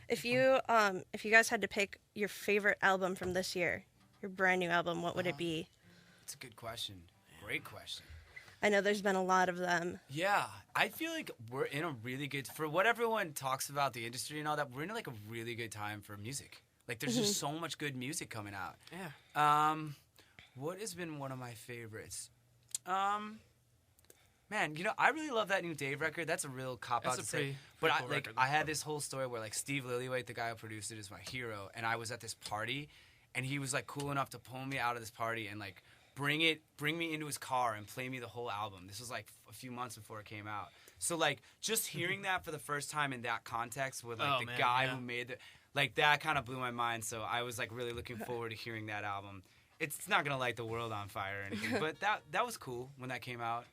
If you guys had to pick your favorite album from this year, your brand new album, what would it be? It's a good question. Great question. I know there's been a lot of them. Yeah, I feel like we're in a really good, for what everyone talks about the industry and all that, we're in like a really good time for music. Like there's just so much good music coming out. Yeah. What has been one of my favorites? Man, I really love that new Dave record. That's a real cop-out to say. But I had this whole story where, like, Steve Lillywhite, the guy who produced it, is my hero. And I was at this party, and he was, like, cool enough to pull me out of this party and, like, bring me into his car and play me the whole album. This was, like, a few months before it came out. So, like, just hearing that for the first time in that context with, like, guy who made the... Like, that kind of blew my mind. So I was, like, really looking forward to hearing that album. It's not going to light the world on fire or anything. But that was cool when that came out.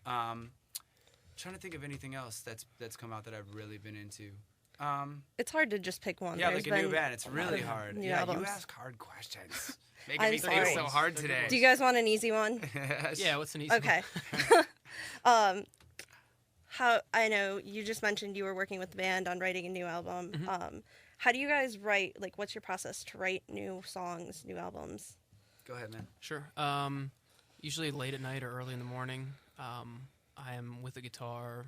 Trying to think of anything else that's come out that I've really been into. It's hard to just pick one. Yeah, There's like a new band. It's really hard. New Yeah, albums. you ask hard questions. Making me think so hard today. Do you guys want an easy one? Yeah, what's an easy one? Okay. How I know you just mentioned you were working with the band on writing a new album. How do you guys write? Like, what's your process to write new songs, new albums? Go ahead, man. Sure. Usually late at night or early in the morning. I am with a guitar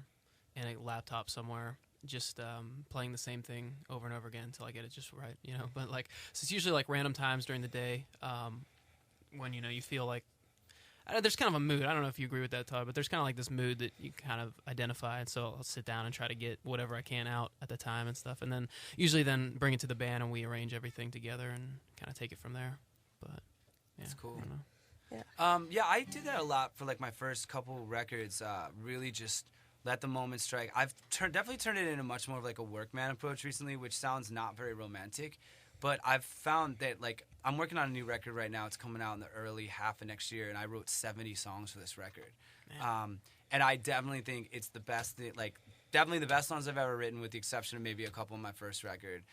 and a laptop somewhere, just playing the same thing over and over again until I get it just right, But like, so it's usually like random times during the day when you feel like there's kind of a mood. I don't know if you agree with that, Todd, but there's kind of like this mood that you kind of identify, and so I'll sit down and try to get whatever I can out at the time and stuff, and then usually then bring it to the band and we arrange everything together and kind of take it from there. But yeah, that's cool. I don't know. Yeah, I did that a lot for like my first couple records. Really just let the moment strike. I've definitely turned it into much more of like a workman approach recently, which sounds not very romantic. But I've found that, like, I'm working on a new record right now. It's coming out in the early half of next year, and I wrote 70 songs for this record. And I definitely think it's the best, definitely the best songs I've ever written, with the exception of maybe a couple of my first record.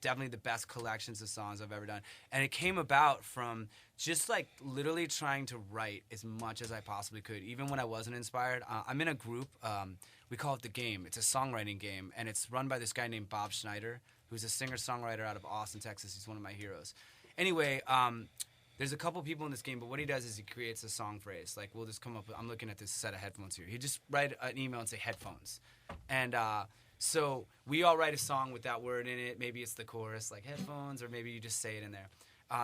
Definitely the best collections of songs I've ever done. And it came about from just, like, literally trying to write as much as I possibly could, even when I wasn't inspired. I'm in a group. We call it The Game. It's a songwriting game, and it's run by this guy named Bob Schneider, who's a singer-songwriter out of Austin, Texas. He's one of my heroes. Anyway, there's a couple people in this game, but what he does is he creates a song phrase. Like, we'll just come up with, I'm looking at this set of headphones here. He just write an email and say headphones. And so we all write a song with that word in it. Maybe it's the chorus, like headphones, or maybe you just say it in there.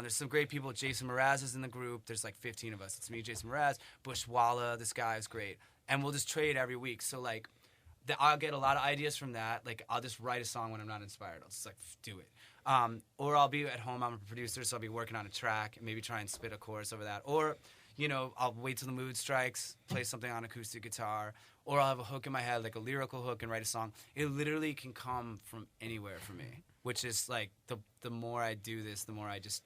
There's some great people. Jason Mraz is in the group. There's like 15 of us. It's me, Jason Mraz, Bushwalla. This guy is great. And we'll just trade every week. So, like, I'll get a lot of ideas from that. Like, I'll just write a song when I'm not inspired. I'll just, like, do it. Or I'll be at home. I'm a producer, so I'll be working on a track and maybe try and spit a chorus over that. Or, I'll wait till the mood strikes, play something on acoustic guitar. Or I'll have a hook in my head, like a lyrical hook, and write a song. It literally can come from anywhere for me, which is, like, the more I do this, the more I just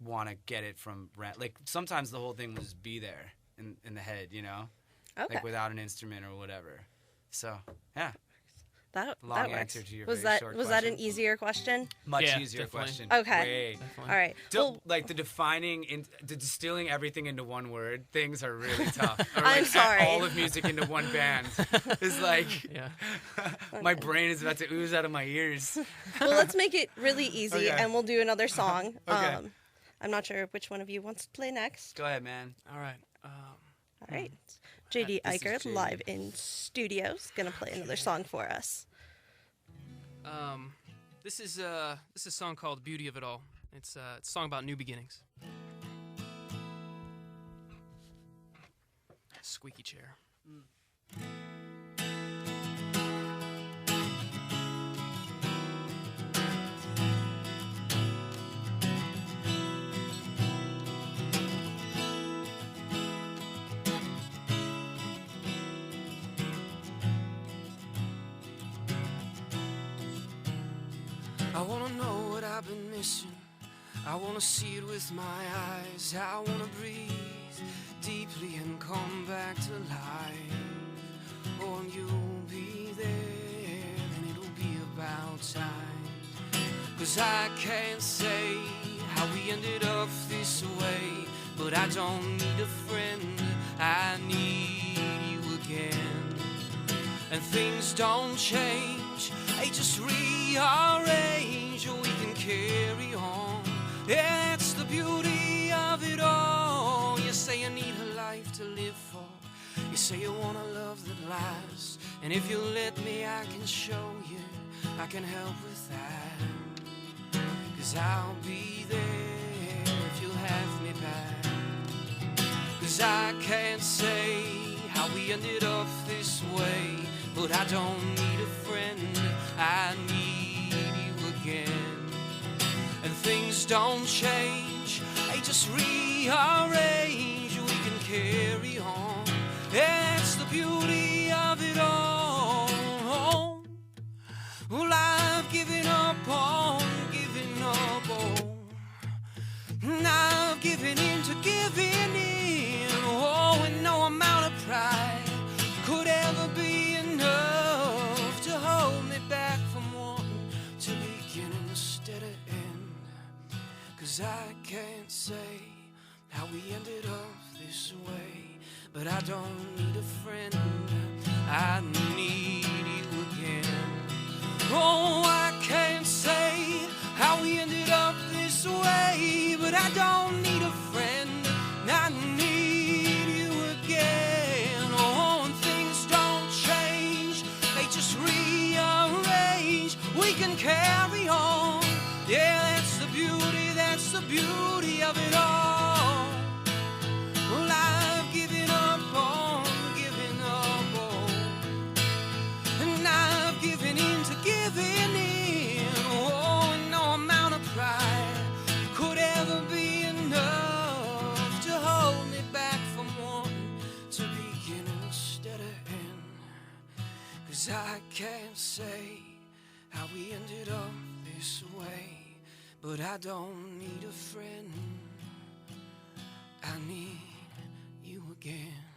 want to get it from... Like, sometimes the whole thing will just be there in the head, Okay. Like, without an instrument or whatever. So, yeah. That Long works. answer to your was very that short was question. that an easier question? Much Yeah, easier definitely. question. Okay. Definitely. All right. Well, Like, the distilling everything into one word, things are really tough. Or, I'm like, sorry. all of music into one band is like, Yeah. my brain is about to ooze out of my ears. well, let's make it really easy, Okay. and we'll do another song. Okay. I'm not sure which one of you wants to play next. Go ahead, man. All right. All right. JD This is Eicher, JD. live in studios, gonna play another song for us. This is a song called "Beauty of It All." It's a song about new beginnings. Squeaky chair. I wanna know what I've been missing. I wanna see it with my eyes. I wanna breathe deeply and come back to life. Oh, and you'll be there, and it'll be about time. 'Cause I can't say how we ended up this way, but I don't need a friend, I need you again. And things don't change, they just rearrange. say you want a love that lasts, and if you let me, I can show you I can help with that. 'Cause I'll be there if you'll have me back. 'Cause I can't say how we ended up this way, but I don't need a friend, I need you again. And things don't change, they just rearrange. We can carry on, that's the beauty of it all. Well, I've given up on giving up on, and I've given in to giving in. Oh, and no amount of pride could ever be enough to hold me back from wanting to begin instead of end. 'Cause I can't say how we ended up this way, but I don't need a friend, I need you again. Oh, I can't say how we ended up this way, but I don't need a friend, I need you again. Oh, and things don't change, they just rearrange. We can carry on, yeah, that's the beauty of it all. Well, I've given up on giving up on, and I've given in to giving in. Oh, and no amount of pride could ever be enough to hold me back from wanting to begin instead of end. 'Cause I can't say how we ended up this way, but I don't need a friend, I need you again.